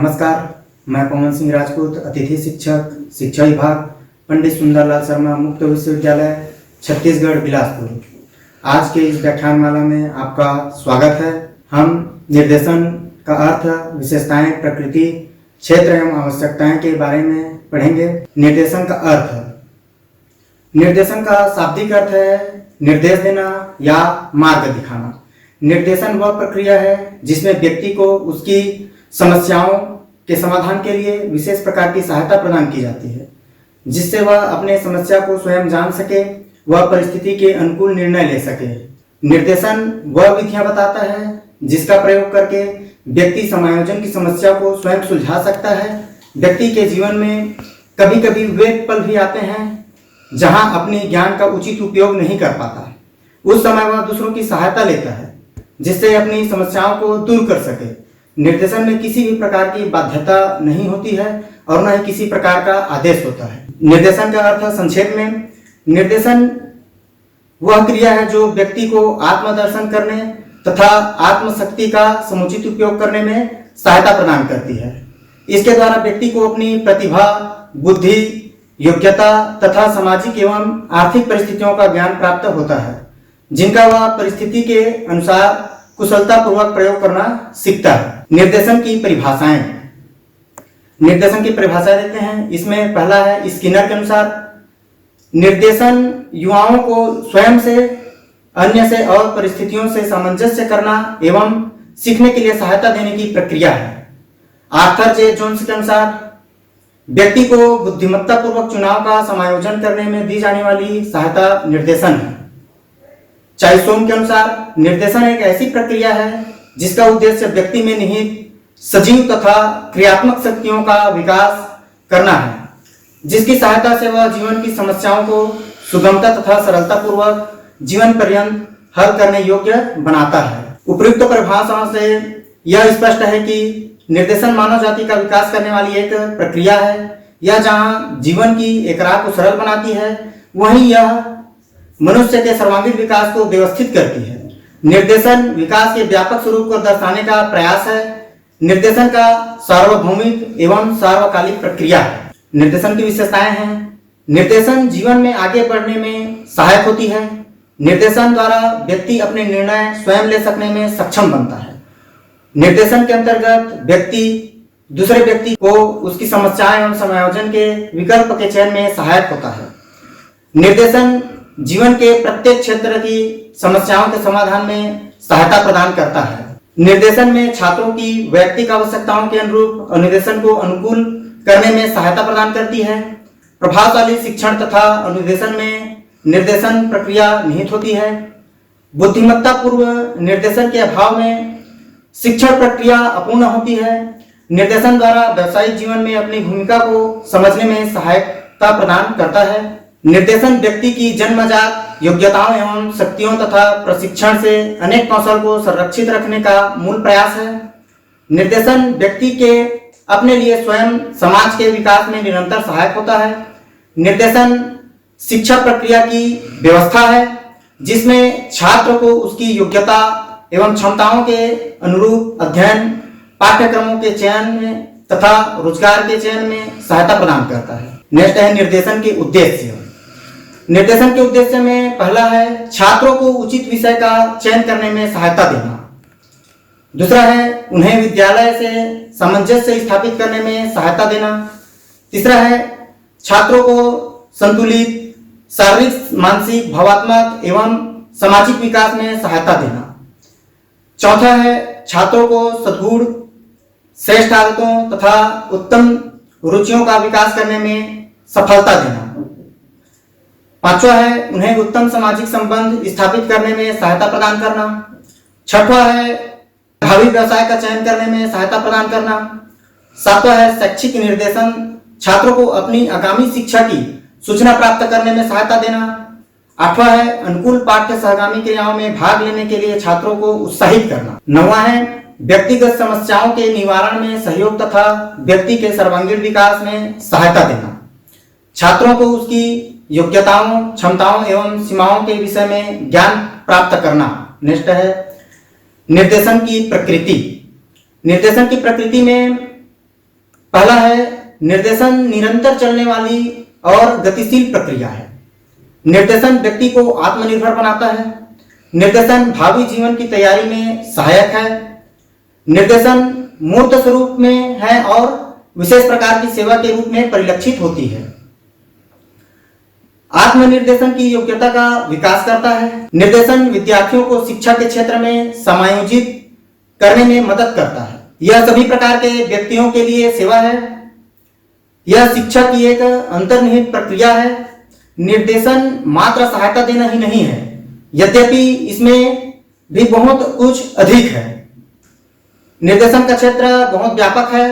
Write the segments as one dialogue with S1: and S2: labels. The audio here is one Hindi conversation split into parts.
S1: नमस्कार, मैं पवन सिंह राजपूत, अतिथि शिक्षक, शिक्षा विभाग, पंडित सुंदरलाल शर्मा मुक्त विश्वविद्यालय, छत्तीसगढ़, बिलासपुर। आज के इस व्याख्यानमाला में आपका स्वागत है। हम निर्देशन का अर्थ, विशेषताएं, प्रकृति, क्षेत्र एवं आवश्यकताएं के बारे में पढ़ेंगे। निर्देशन का अर्थ, निर्देशन का शाब्दिक अर्थ है निर्देश देना या मार्ग दिखाना। निर्देशन वह प्रक्रिया है जिसमें व्यक्ति को उसकी समस्याओं के समाधान के लिए विशेष प्रकार की सहायता प्रदान की जाती है, जिससे वह अपने समस्या को स्वयं जान सके, वह परिस्थिति के अनुकूल निर्णय ले सके। निर्देशन वह विधियां बताता है जिसका प्रयोग करके व्यक्ति समायोजन की समस्या को स्वयं सुलझा सकता है। व्यक्ति के जीवन में कभी कभी वे पल भी आते हैं जहां अपने ज्ञान का उचित उपयोग नहीं कर पाता। उस समय वह दूसरों की सहायता लेता है जिससे अपनी समस्याओं को दूर कर सके। निर्देशन में किसी भी प्रकार की बाध्यता नहीं होती है और न ही किसी प्रकार का आदेश होता है। निर्देशन का अर्थ संक्षेप में, निर्देशन वह क्रिया है जो व्यक्ति को आत्मदर्शन करने तथा आत्मशक्ति का समुचित उपयोग करने में सहायता प्रदान करती है। इसके द्वारा व्यक्ति को अपनी प्रतिभा, बुद्धि, योग्यता तथा सामाजिक एवं आर्थिक परिस्थितियों का ज्ञान प्राप्त होता है, जिनका वह परिस्थिति के अनुसार कुशलता पूर्वक प्रयोग करना सीखता है। निर्देशन की परिभाषाएं, निर्देशन की परिभाषा देते हैं। इसमें पहला है स्किनर के अनुसार, निर्देशन युवाओं को स्वयं से, अन्य से और परिस्थितियों से सामंजस्य करना एवं सीखने के लिए सहायता देने की प्रक्रिया है। आर्थर जे जोन्स के अनुसार, व्यक्ति को बुद्धिमत्ता पूर्वक चुनाव का समायोजन करने में दी जाने वाली सहायता निर्देशन है। चाइसोम के अनुसार, निर्देशन एक ऐसी प्रक्रिया है जिसका उद्देश्य व्यक्ति में निहित सजीव तथा क्रियात्मक शक्तियों का विकास करना है, जिसकी सहायता से वह जीवन की समस्याओं को सुगमता तथा सरलता पूर्वक जीवन पर्यंत हल करने योग्य बनाता है। उपयुक्त परिभाषाओं से यह स्पष्ट है कि निर्देशन मानव जाति का विकास करने वाली एक प्रक्रिया है। यह जहां जीवन की एक राह को सरल बनाती है, वहीं यह मनुष्य के सर्वांगीण विकास को व्यवस्थित करती है। निर्देशन विकास के व्यापक स्वरूप को दर्शाने का प्रयास है। निर्देशन का सार्वभौमिक एवं सार्वकालिक प्रक्रिया है। निर्देशन की विशेषताएं हैं, निर्देशन जीवन में आगे बढ़ने में सहायक होती है। निर्देशन द्वारा व्यक्ति अपने निर्णय स्वयं ले सकने में सक्षम बनता है। निर्देशन के अंतर्गत व्यक्ति दूसरे व्यक्ति को उसकी समस्याएं एवं समायोजन के विकल्प के चयन में सहायक होता है। निर्देशन जीवन के प्रत्येक क्षेत्र की समस्याओं के समाधान में सहायता प्रदान करता है। निर्देशन में छात्रों की वैयक्तिक आवश्यकताओं के अनुरूप अनुदेशन को अनुकूल करने में सहायता प्रदान करती है। प्रभावशाली शिक्षण तथा अनुदेशन में निर्देशन प्रक्रिया निहित होती है। बुद्धिमत्ता पूर्व निर्देशन के अभाव में शिक्षण प्रक्रिया अपूर्ण होती है। निर्देशन द्वारा व्यवसायिक जीवन में अपनी भूमिका को समझने में सहायता प्रदान करता है। निर्देशन व्यक्ति की जन्मजात योग्यताओं एवं शक्तियों तथा प्रशिक्षण से अनेक कौशल को संरक्षित रखने का मूल प्रयास है। निर्देशन व्यक्ति के अपने लिए स्वयं समाज के विकास में निरंतर सहायक होता है। निर्देशन शिक्षा प्रक्रिया की व्यवस्था है जिसमें छात्र को उसकी योग्यता एवं क्षमताओं के अनुरूप अध्ययन, पाठ्यक्रमों के चयन में तथा रोजगार के चयन में सहायता प्रदान करता है। नेक्स्ट है निर्देशन के उद्देश्य। निर्देशन के उद्देश्य में पहला है छात्रों को उचित विषय का चयन करने में सहायता देना। दूसरा है उन्हें विद्यालय से सामंजस्य स्थापित करने में सहायता देना। तीसरा है छात्रों को संतुलित शारीरिक, मानसिक, भावात्मक एवं सामाजिक विकास में सहायता देना। चौथा है छात्रों को सद्गुण, श्रेष्ठ आदतों तथा उत्तम रुचियों का विकास करने में सफलता देना। पांचवा है उन्हें उत्तम सामाजिक संबंध स्थापित करने में सहायता प्रदान करना। छठवां है भावी व्यवसाय का चयन करने में सहायता प्रदान करना। सातवां है शैक्षिक निर्देशन, छात्रों को अपनी आगामी शिक्षा की सूचना प्राप्त करने में सहायता देना। आठवां है अनुकूल पाठ्य सहगामी क्रियाओं में भाग लेने के लिए छात्रों को उत्साहित करना। नौवां है व्यक्तिगत समस्याओं के निवारण में सहयोग तथा व्यक्ति के सर्वांगीण विकास में सहायता देना। छात्रों को उसकी योग्यताओं, क्षमताओं एवं सीमाओं के विषय में ज्ञान प्राप्त करना। नेक्स्ट है निर्देशन की प्रकृति। निर्देशन की प्रकृति में पहला है, निर्देशन निरंतर चलने वाली और गतिशील प्रक्रिया है। निर्देशन व्यक्ति को आत्मनिर्भर बनाता है। निर्देशन भावी जीवन की तैयारी में सहायक है। निर्देशन मूर्त स्वरूप में है और विशेष प्रकार की सेवा के रूप में परिलक्षित होती है। आत्मनिर्देशन की योग्यता का विकास करता है। निर्देशन विद्यार्थियों को शिक्षा के क्षेत्र में समायोजित करने में मदद करता है। यह सभी प्रकार के व्यक्तियों के लिए सेवा है। यह शिक्षा की एक अंतर्निहित प्रक्रिया है। निर्देशन मात्र सहायता देना ही नहीं है, यद्यपि इसमें भी बहुत कुछ अधिक है। निर्देशन का क्षेत्र बहुत व्यापक है।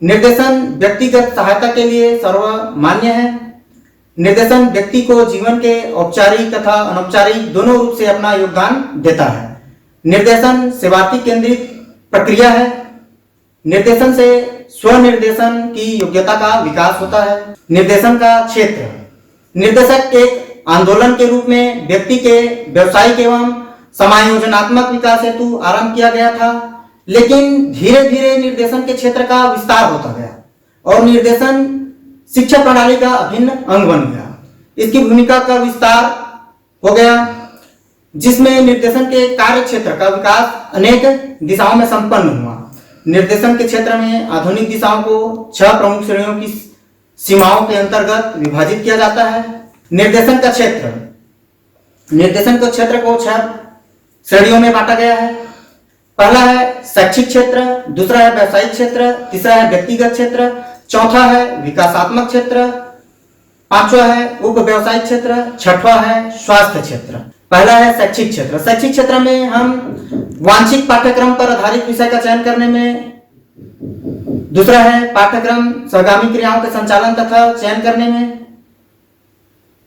S1: निर्देशन व्यक्तिगत सहायता के लिए सर्वमान्य है। निर्देशन व्यक्ति को जीवन के औपचारिक तथा अनौपचारिक दोनों रूप से अपना योगदान देता है। निर्देशन सेवार्थी केंद्रित प्रक्रिया है। निर्देशन से स्वनिर्देशन की योग्यता का विकास होता है। निर्देशन का क्षेत्र, निर्देशक एक आंदोलन के रूप में व्यक्ति के व्यवसायिक एवं समायोजनात्मक विकास हेतु आरंभ किया गया था, लेकिन धीरे धीरे निर्देशन के क्षेत्र का विस्तार होता गया और निर्देशन शिक्षा प्रणाली का अभिन्न अंग बन गया। इसकी भूमिका का विस्तार हो गया, जिसमें निर्देशन के कार्य क्षेत्र का विकास अनेक दिशाओं में संपन्न हुआ। निर्देशन के क्षेत्र में आधुनिक दिशाओं को 6 प्रमुख श्रेणियों की सीमाओं के अंतर्गत विभाजित किया जाता है। निर्देशन का क्षेत्र, निर्देशन के क्षेत्र को 6 श्रेणियों में बांटा गया है। पहला है शैक्षिक क्षेत्र, दूसरा है व्यावसायिक क्षेत्र, तीसरा है व्यक्तिगत क्षेत्र, चौथा है विकासात्मक क्षेत्र, पांचवा है उप व्यवसायिक क्षेत्र, छठवां है स्वास्थ्य क्षेत्र। पहला है शैक्षिक क्षेत्र। शैक्षिक क्षेत्र में हम वांछित पाठ्यक्रम पर आधारित विषय का चयन करने में, दूसरा है पाठ्यक्रम सहगामी क्रियाओं के संचालन तथा चयन करने में,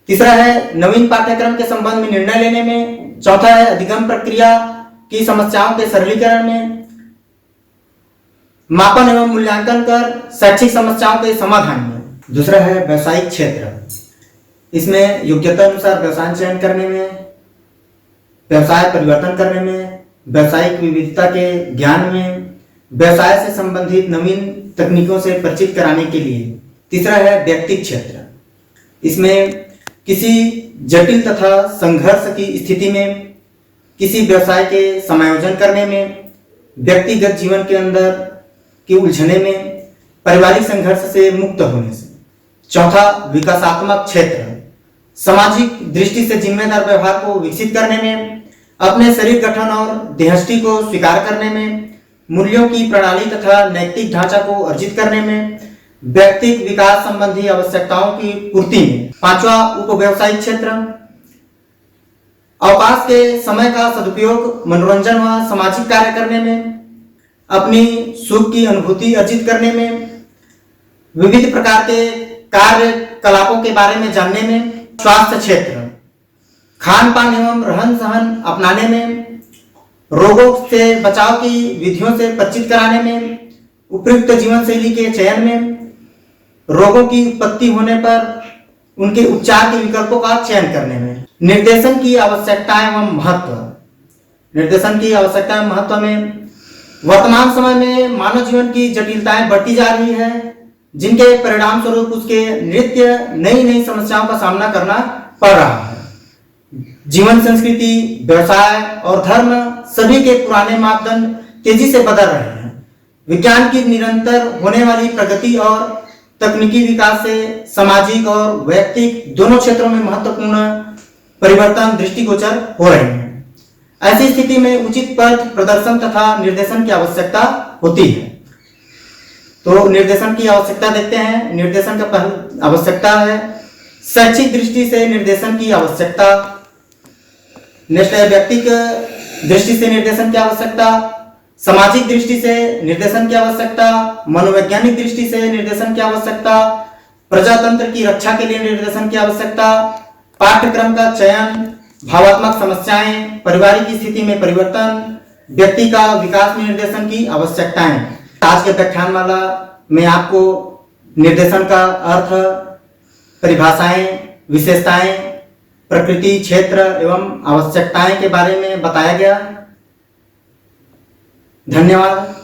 S1: तीसरा है नवीन पाठ्यक्रम के संबंध में निर्णय लेने में, चौथा है अधिगम प्रक्रिया की समस्याओं के सरलीकरण में, मापन एवं मूल्यांकन कर शैक्षिक समस्याओं के समाधान में। दूसरा है व्यवसायिक क्षेत्र। इसमें योग्यता अनुसार व्यवसाय चयन करने में, व्यवसाय परिवर्तन करने में, व्यवसायिक विविधता के ज्ञान में, व्यवसाय से संबंधित नवीन तकनीकों से परिचित कराने के लिए। तीसरा है व्यक्तिगत क्षेत्र। इसमें किसी जटिल तथा संघर्ष की स्थिति में किसी व्यवसाय के समायोजन करने में, व्यक्तिगत जीवन के अंदर की उलझने में, पारिवारिक संघर्ष से मुक्त होने से। चौथा विकासात्मक क्षेत्र, सामाजिक दृष्टि से जिम्मेदार व्यवहार को विकसित करने में, अपने शरीर गठन और देहष्टि को स्वीकार करने में, मूल्यों की प्रणाली तथा नैतिक ढांचा को अर्जित करने में, व्यक्तिगत विकास संबंधी आवश्यकताओं की पूर्ति में। पांचवा उप व्यवसायिक क्षेत्र, अवकाश के समय का सदुपयोग मनोरंजन व सामाजिक कार्य करने में, अपनी सुख की अनुभूति अर्जित करने में, विविध प्रकार के कार्यकलापों के बारे में जानने में। स्वास्थ्य क्षेत्र, खान पान एवं रहन सहन अपनाने में, रोगों से बचाव की विधियों से परिचित कराने में, उपयुक्त जीवन शैली के चयन में, रोगों की उत्पत्ति होने पर उनके उपचार के विकल्पों का चयन करने में। निर्देशन की आवश्यकता एवं महत्व। निर्देशन की आवश्यकता एवं महत्व में वर्तमान समय में मानव जीवन की जटिलताएं बढ़ती जा रही है, जिनके परिणाम स्वरूप उसके नित्य नई नई समस्याओं का सामना करना पड़ रहा है। जीवन, संस्कृति, व्यवसाय और धर्म सभी के पुराने मापदंड तेजी से बदल रहे हैं। विज्ञान की निरंतर होने वाली प्रगति और तकनीकी विकास से सामाजिक और वैयक्तिक दोनों क्षेत्रों में महत्वपूर्ण परिवर्तन दृष्टिगोचर हो रहे हैं। ऐसी स्थिति में उचित पथ प्रदर्शन तथा निर्देशन की आवश्यकता होती है। तो निर्देशन की आवश्यकता देखते हैं। निर्देशन का पहली आवश्यकता है शैक्षिक दृष्टि से निर्देशन की आवश्यकता। नेक्स्ट है व्यक्तिगत दृष्टि से निर्देशन की आवश्यकता, सामाजिक दृष्टि से निर्देशन की आवश्यकता, मनोवैज्ञानिक दृष्टि से निर्देशन की आवश्यकता, प्रजातंत्र की रक्षा के लिए निर्देशन की आवश्यकता, पाठ्यक्रम का चयन, भावात्मक समस्याएं, पारिवारिक स्थिति में परिवर्तन, व्यक्ति का विकास में निर्देशन की आवश्यकताएं। आज के व्याख्यानमाला में आपको निर्देशन का अर्थ, परिभाषाएं, विशेषताएं, प्रकृति, क्षेत्र एवं आवश्यकताएं के बारे में बताया गया। धन्यवाद।